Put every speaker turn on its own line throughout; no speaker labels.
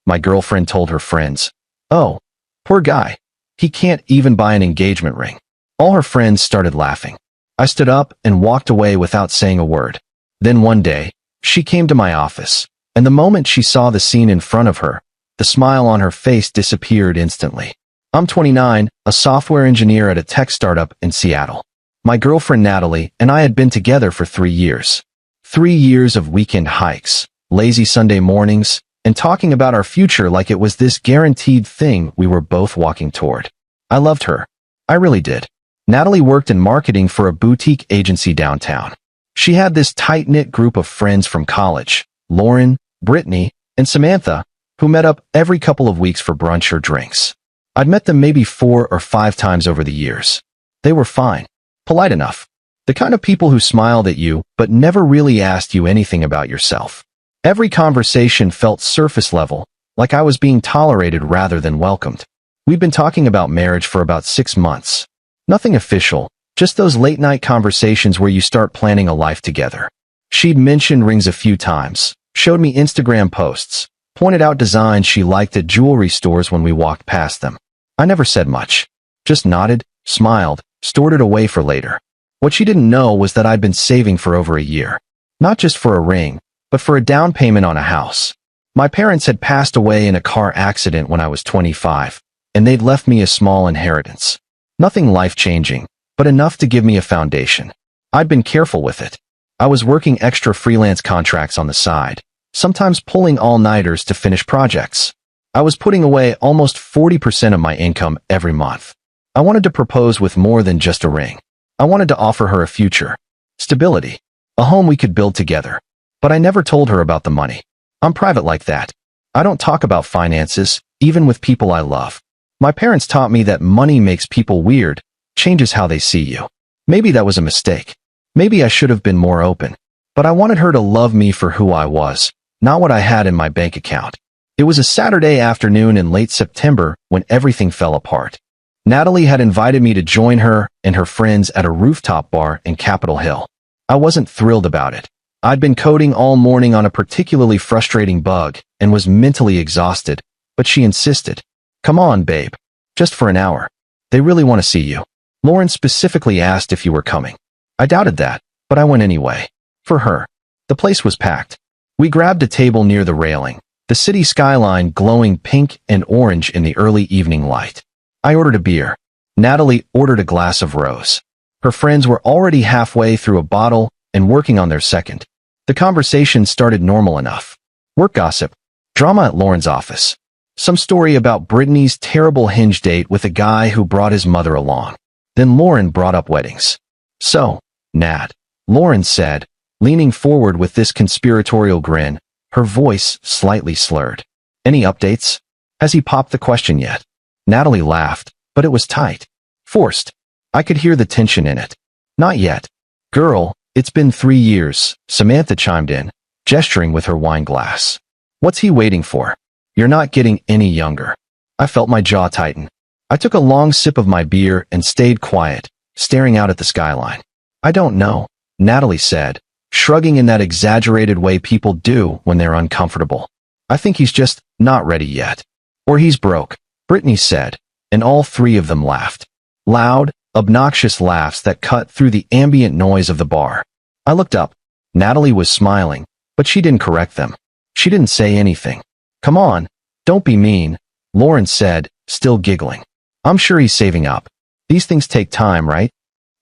my girlfriend told her friends. "Oh, poor guy. He can't even buy an engagement ring." All her friends started laughing. I stood up and walked away without saying a word. Then one day, she came to my office, and the moment she saw the scene in front of her, the smile on her face disappeared instantly. I'm 29, a software engineer at a tech startup in Seattle. My girlfriend Natalie and I had been together for 3 years. 3 years of weekend hikes, lazy Sunday mornings, and talking about our future like it was this guaranteed thing we were both walking toward. I loved her. I really did. Natalie worked in marketing for a boutique agency downtown. She had this tight-knit group of friends from college, Lauren, Brittany, and Samantha, who met up every couple of weeks for brunch or drinks. I'd met them maybe 4 or 5 times over the years. They were fine, polite enough, the kind of people who smiled at you but never really asked you anything about yourself. Every conversation felt surface level, like I was being tolerated rather than welcomed. We'd been talking about marriage for about 6 months. Nothing official, just those late-night conversations where you start planning a life together. She'd mentioned rings a few times, showed me Instagram posts, pointed out designs she liked at jewelry stores when we walked past them. I never said much, just nodded, smiled, stored it away for later. What she didn't know was that I'd been saving for over a year, not just for a ring, but for a down payment on a house. My parents had passed away in a car accident when I was 25, and they'd left me a small inheritance. Nothing life-changing, but enough to give me a foundation. I'd been careful with it. I was working extra freelance contracts on the side, sometimes pulling all-nighters to finish projects. I was putting away almost 40% of my income every month. I wanted to propose with more than just a ring. I wanted to offer her a future, stability, a home we could build together. But I never told her about the money. I'm private like that. I don't talk about finances, even with people I love. My parents taught me that money makes people weird, changes how they see you. Maybe that was a mistake. Maybe I should have been more open. But I wanted her to love me for who I was, not what I had in my bank account. It was a Saturday afternoon in late September when everything fell apart. Natalie had invited me to join her and her friends at a rooftop bar in Capitol Hill. I wasn't thrilled about it. I'd been coding all morning on a particularly frustrating bug and was mentally exhausted, but she insisted. "Come on, babe. Just for an hour. They really want to see you." Lauren specifically asked if you were coming. I doubted that, but I went anyway. For her. The place was packed. We grabbed a table near the railing, the city skyline glowing pink and orange in the early evening light. I ordered a beer. Natalie ordered a glass of rose. Her friends were already halfway through a bottle and working on their second. The conversation started normal enough. Work gossip. Drama at Lauren's office. Some story about Brittany's terrible hinge date with a guy who brought his mother along. Then Lauren brought up weddings. "So, Nat," Lauren said, leaning forward with this conspiratorial grin, her voice slightly slurred. "Any updates? Has he popped the question yet?" Natalie laughed, but it was tight. Forced. I could hear the tension in it. "Not yet. Girl, it's been 3 years," Samantha chimed in, gesturing with her wine glass. "What's he waiting for? You're not getting any younger." I felt my jaw tighten. I took a long sip of my beer and stayed quiet, staring out at the skyline. "I don't know," Natalie said, shrugging in that exaggerated way people do when they're uncomfortable. "I think he's just not ready yet. Or he's broke," Brittany said, and all 3 of them laughed. Loud, obnoxious laughs that cut through the ambient noise of the bar. I looked up. Natalie was smiling, but she didn't correct them. She didn't say anything. "Come on, don't be mean," Lauren said, still giggling. "I'm sure he's saving up. These things take time, right?"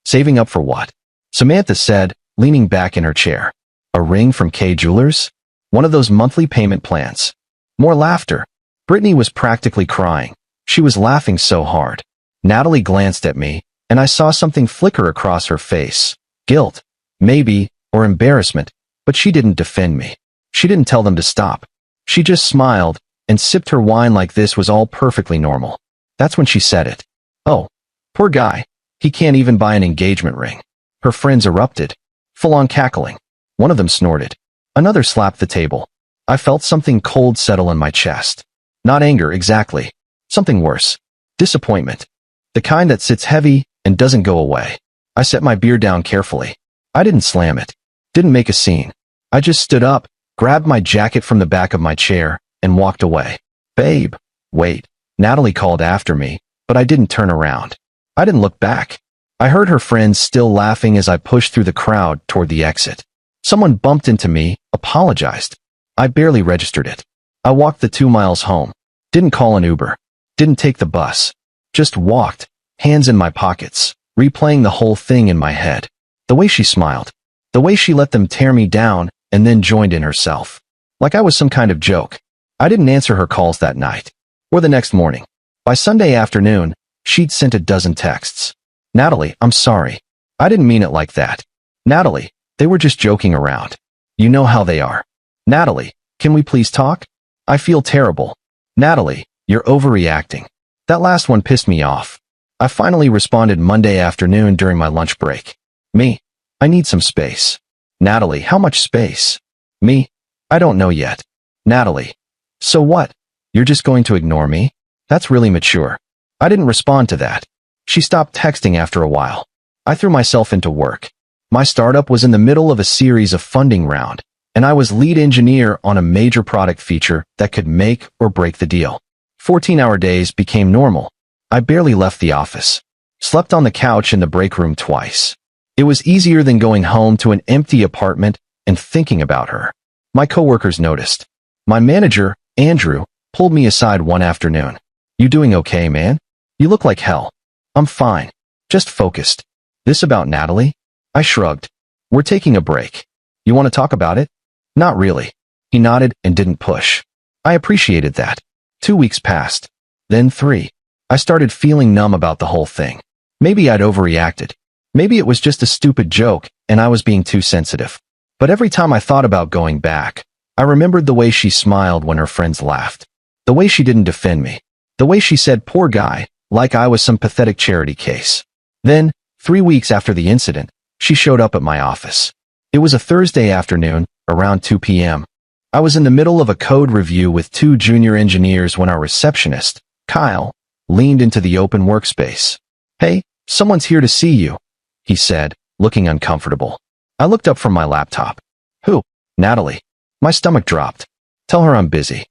"Saving up for what?" Samantha said, leaning back in her chair. "A ring from K Jewelers? One of those monthly payment plans." More laughter. Brittany was practically crying. She was laughing so hard. Natalie glanced at me, and I saw something flicker across her face. Guilt, maybe, or embarrassment, but she didn't defend me. She didn't tell them to stop. She just smiled and sipped her wine like this was all perfectly normal. That's when she said it. "Oh, poor guy. He can't even buy an engagement ring." Her friends erupted, full-on cackling. One of them snorted. Another slapped the table. I felt something cold settle in my chest. Not anger exactly. Something worse. Disappointment. The kind that sits heavy and doesn't go away. I set my beer down carefully. I didn't slam it. Didn't make a scene. I just stood up, grabbed my jacket from the back of my chair, and walked away. Babe, wait. Natalie called after me, but I didn't turn around. I didn't look back. I heard her friends still laughing as I pushed through the crowd toward the exit. Someone bumped into me, apologized. I barely registered it. I walked the 2 miles home. Didn't call an Uber. Didn't take the bus. Just walked, hands in my pockets, replaying the whole thing in my head. The way she smiled. The way she let them tear me down and then joined in herself. Like I was some kind of joke. I didn't answer her calls that night. Or the next morning. By Sunday afternoon, she'd sent a dozen texts. Natalie, I'm sorry. I didn't mean it like that. Natalie, they were just joking around. You know how they are. Natalie, can we please talk? I feel terrible. Natalie, you're overreacting. That last one pissed me off. I finally responded Monday afternoon during my lunch break. Me, I need some space. Natalie, how much space? Me, I don't know yet. Natalie, so what? You're just going to ignore me? That's really mature. I didn't respond to that. She stopped texting after a while. I threw myself into work. My startup was in the middle of a series of funding round, and I was lead engineer on a major product feature that could make or break the deal. 14-hour days became normal. I barely left the office. Slept on the couch in the break room twice. It was easier than going home to an empty apartment and thinking about her. My coworkers noticed. My manager, Andrew, pulled me aside one afternoon. You doing okay, man? You look like hell. I'm fine. Just focused. This about Natalie? I shrugged. We're taking a break. You want to talk about it? Not really. He nodded and didn't push. I appreciated that. 2 weeks passed. Then 3. I started feeling numb about the whole thing. Maybe I'd overreacted. Maybe it was just a stupid joke and I was being too sensitive. But every time I thought about going back, I remembered the way she smiled when her friends laughed. The way she didn't defend me. The way she said, poor guy, like I was some pathetic charity case. Then, 3 weeks after the incident, she showed up at my office. It was a Thursday afternoon, around 2 p.m. I was in the middle of a code review with 2 junior engineers when our receptionist, Kyle, leaned into the open workspace. Hey, someone's here to see you, he said, looking uncomfortable. I looked up from my laptop. Who? Natalie. My stomach dropped. Tell her I'm busy.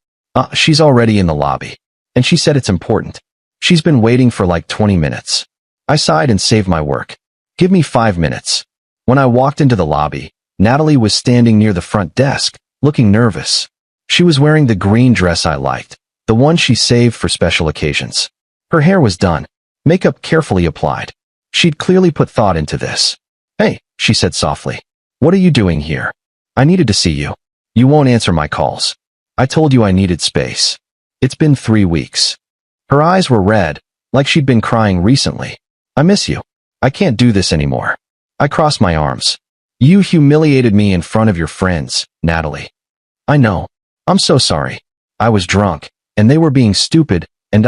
She's already in the lobby. And she said it's important. She's been waiting for like 20 minutes. I sighed and saved my work. Give me 5 minutes. When I walked into the lobby, Natalie was standing near the front desk, looking nervous. She was wearing the green dress I liked, the one she saved for special occasions. Her hair was done, makeup carefully applied. She'd clearly put thought into this. Hey, she said softly. What are you doing here? I needed to see you. You won't answer my calls. I told you I needed space. It's been 3 weeks. Her eyes were red, like she'd been crying recently. I miss you. I can't do this anymore. I crossed my arms. You humiliated me in front of your friends, Natalie. I know. I'm so sorry. I was drunk, and they were being stupid, and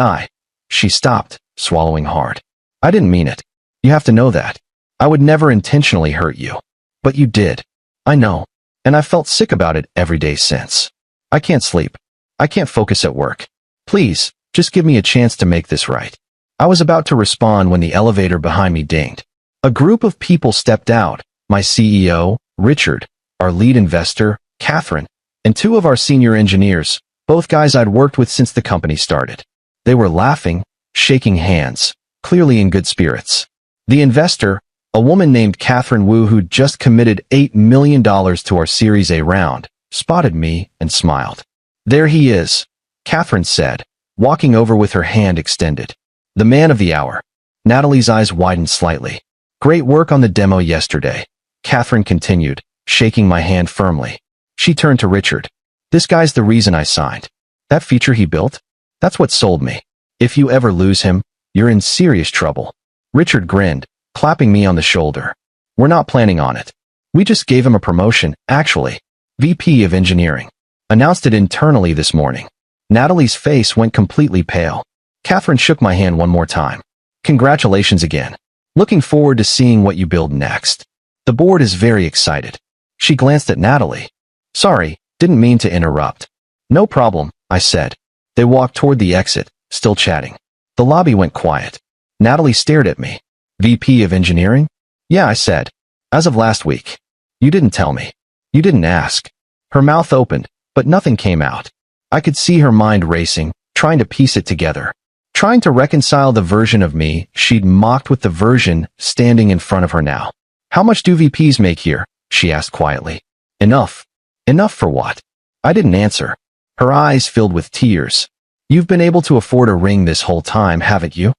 She stopped, swallowing hard. I didn't mean it. You have to know that. I would never intentionally hurt you. But you did. I know. And I felt sick about it every day since. I can't sleep. I can't focus at work. Please, just give me a chance to make this right. I was about to respond when the elevator behind me dinged. A group of people stepped out, my CEO, Richard, our lead investor, Catherine, and 2 of our senior engineers, both guys I'd worked with since the company started. They were laughing, shaking hands, clearly in good spirits. The investor, a woman named Catherine Wu who'd just committed $8 million to our Series A round, spotted me and smiled. There he is, Catherine said, walking over with her hand extended. The man of the hour. Natalie's eyes widened slightly. Great work on the demo yesterday, Catherine continued, shaking my hand firmly. She turned to Richard. This guy's the reason I signed. That feature he built? That's what sold me. If you ever lose him, you're in serious trouble. Richard grinned, clapping me on the shoulder. We're not planning on it. We just gave him a promotion, actually. VP of Engineering. Announced it internally this morning. Natalie's face went completely pale. Catherine shook my hand one more time. Congratulations again. Looking forward to seeing what you build next. The board is very excited. She glanced at Natalie. Sorry, didn't mean to interrupt. No problem, I said. They walked toward the exit, still chatting. The lobby went quiet. Natalie stared at me. VP of Engineering? Yeah, I said. As of last week. You didn't tell me. You didn't ask. Her mouth opened, but nothing came out. I could see her mind racing, trying to piece it together, trying to reconcile the version of me she'd mocked with the version standing in front of her now. "How much do VPs make here?" she asked quietly. "Enough." "Enough for what?" I didn't answer. Her eyes filled with tears. "You've been able to afford a ring this whole time, haven't you?"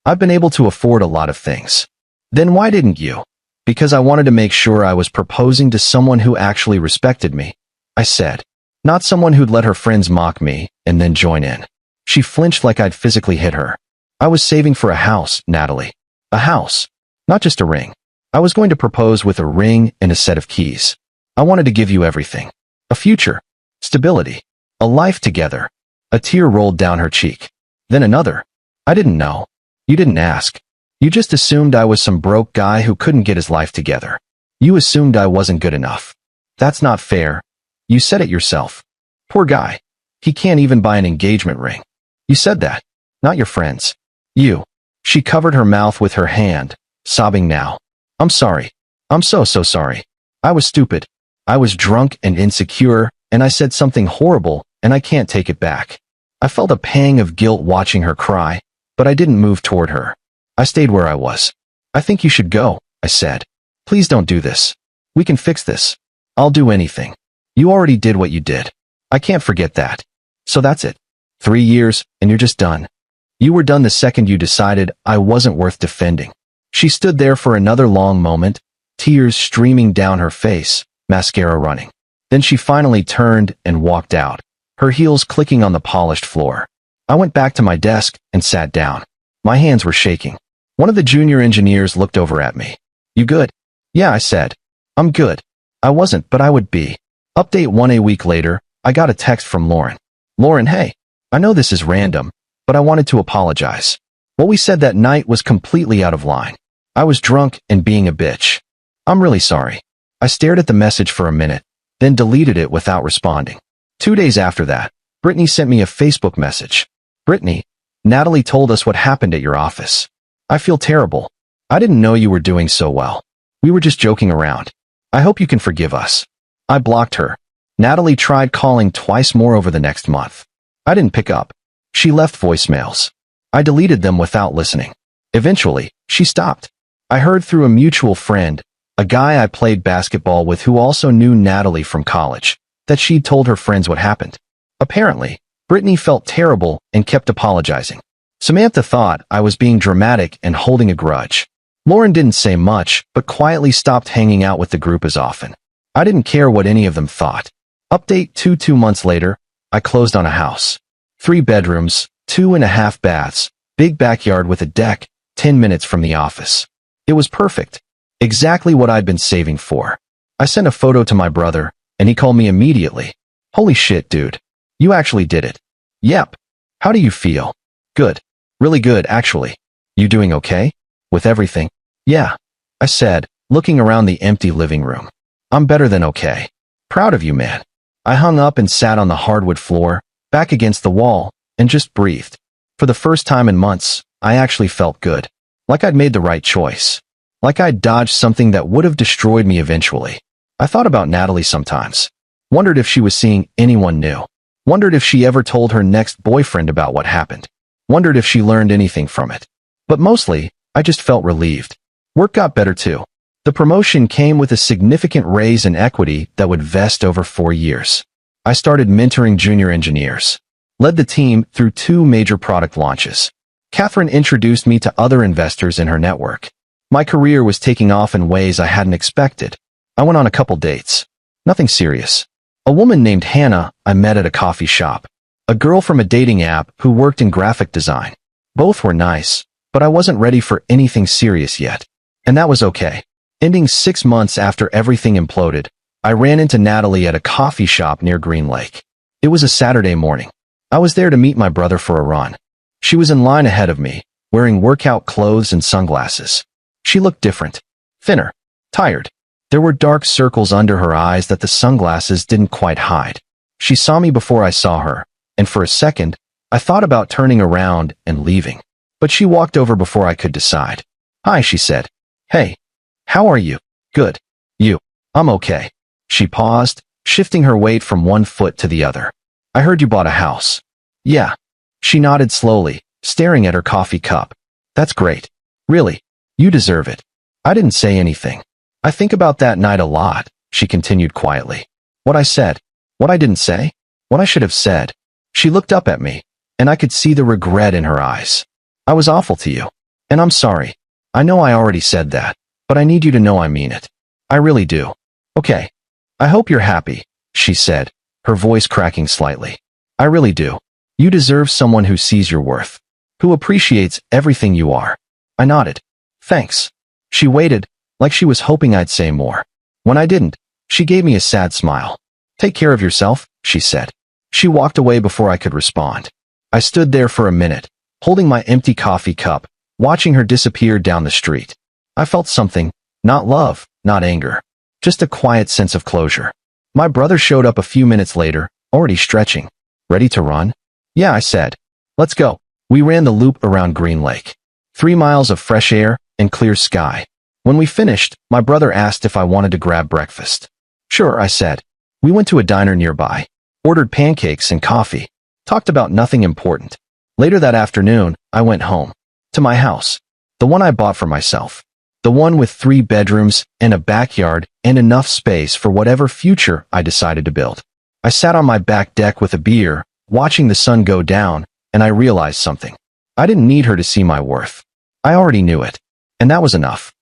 "I've been able to afford a lot of things." "Then why didn't you?" "Because I wanted to make sure I was proposing to someone who actually respected me," I said. "Not someone who'd let her friends mock me and then join in." She flinched like I'd physically hit her. "I was saving for a house, Natalie. A house. Not just a ring. I was going to propose with a ring and a set of keys. I wanted to give you everything. A future. Stability. A life together." A tear rolled down her cheek. Then another. "I didn't know. You didn't ask. You just assumed I was some broke guy who couldn't get his life together. You assumed I wasn't good enough. That's not fair. You said it yourself. Poor guy. He can't even buy an engagement ring. You said that. Not your friends. You." She covered her mouth with her hand, sobbing now. "I'm sorry. I'm so sorry. I was stupid. I was drunk and insecure, and I said something horrible, and I can't take it back." I felt a pang of guilt watching her cry, but I didn't move toward her. I stayed where I was. "I think you should go," I said. "Please don't do this. We can fix this. I'll do anything. You already did what you did. I can't forget that. So that's it. 3 years, and you're just done. You were done the second you decided I wasn't worth defending." She stood there for another long moment, tears streaming down her face, mascara running. Then she finally turned and walked out, her heels clicking on the polished floor. I went back to my desk and sat down. My hands were shaking. One of the junior engineers looked over at me. "You good?" "Yeah," I said. "I'm good. I wasn't, but I would be." Update 1. A week later, I got a text from Lauren. "Lauren, hey. I know this is random, but I wanted to apologize. What we said that night was completely out of line. I was drunk and being a bitch. I'm really sorry." I stared at the message for a minute, then deleted it without responding. 2 days after that, Brittany sent me a Facebook message. "Brittany, Natalie told us what happened at your office. I feel terrible. I didn't know you were doing so well. We were just joking around. I hope you can forgive us." I blocked her. Natalie tried calling twice more over the next month. I didn't pick up. She left voicemails. I deleted them without listening. Eventually, she stopped. I heard through a mutual friend, a guy I played basketball with who also knew Natalie from college, that she'd told her friends what happened. Apparently, Brittany felt terrible and kept apologizing. Samantha thought I was being dramatic and holding a grudge. Lauren didn't say much, but quietly stopped hanging out with the group as often. I didn't care what any of them thought. Update 2 months later, I closed on a house. 3 bedrooms, 2.5 baths, big backyard with a deck, 10 minutes from the office. It was perfect. Exactly what I'd been saving for. I sent a photo to my brother, and he called me immediately. "Holy shit, dude. You actually did it." "Yep. How do you feel?" "Good. Really good, actually." "You doing okay? With everything?" "Yeah," I said, looking around the empty living room. "I'm better than okay. Proud of you, man." I hung up and sat on the hardwood floor, back against the wall, and just breathed. For the first time in months, I actually felt good. Like I'd made the right choice. Like I'd dodged something that would have destroyed me eventually. I thought about Natalie sometimes. Wondered if she was seeing anyone new. Wondered if she ever told her next boyfriend about what happened. Wondered if she learned anything from it. But mostly, I just felt relieved. Work got better too. The promotion came with a significant raise in equity that would vest over 4 years. I started mentoring junior engineers. Led the team through 2 major product launches. Catherine introduced me to other investors in her network. My career was taking off in ways I hadn't expected. I went on a couple dates. Nothing serious. A woman named Hannah I met at a coffee shop. A girl from a dating app who worked in graphic design. Both were nice, but I wasn't ready for anything serious yet. And that was okay. Ending 6 months after everything imploded, I ran into Natalie at a coffee shop near Green Lake. It was a Saturday morning. I was there to meet my brother for a run. She was in line ahead of me, wearing workout clothes and sunglasses. She looked different. Thinner. Tired. There were dark circles under her eyes that the sunglasses didn't quite hide. She saw me before I saw her, and for a second, I thought about turning around and leaving. But she walked over before I could decide. "Hi," she said. "Hey. How are you?" "Good. You?" "I'm okay." She paused, shifting her weight from one foot to the other. "I heard you bought a house." "Yeah. She nodded slowly, staring at her coffee cup. That's great. Really. You deserve it. I didn't say anything. I think about that night a lot, she continued quietly. What I said. What I didn't say. What I should have said. She looked up at me, and I could see the regret in her eyes. I was awful to you. And I'm sorry. I know I already said that, but I need you to know I mean it. I really do. Okay. I hope you're happy, she said, her voice cracking slightly. I really do. You deserve someone who sees your worth, who appreciates everything you are. I nodded. Thanks. She waited, like she was hoping I'd say more. When I didn't, she gave me a sad smile. Take care of yourself, she said. She walked away before I could respond. I stood there for a minute, holding my empty coffee cup, watching her disappear down the street. I felt something, not love, not anger, just a quiet sense of closure. My brother showed up a few minutes later, already stretching. Ready to run? Yeah, I said. Let's go. We ran the loop around Green Lake. 3 miles of fresh air and clear sky. When we finished, my brother asked if I wanted to grab breakfast. Sure, I said. We went to a diner nearby, ordered pancakes and coffee, talked about nothing important. Later that afternoon, I went home. To my house. The one I bought for myself. The one with 3 bedrooms and a backyard and enough space for whatever future I decided to build. I sat on my back deck with a beer, watching the sun go down, and I realized something. I didn't need her to see my worth. I already knew it. And that was enough.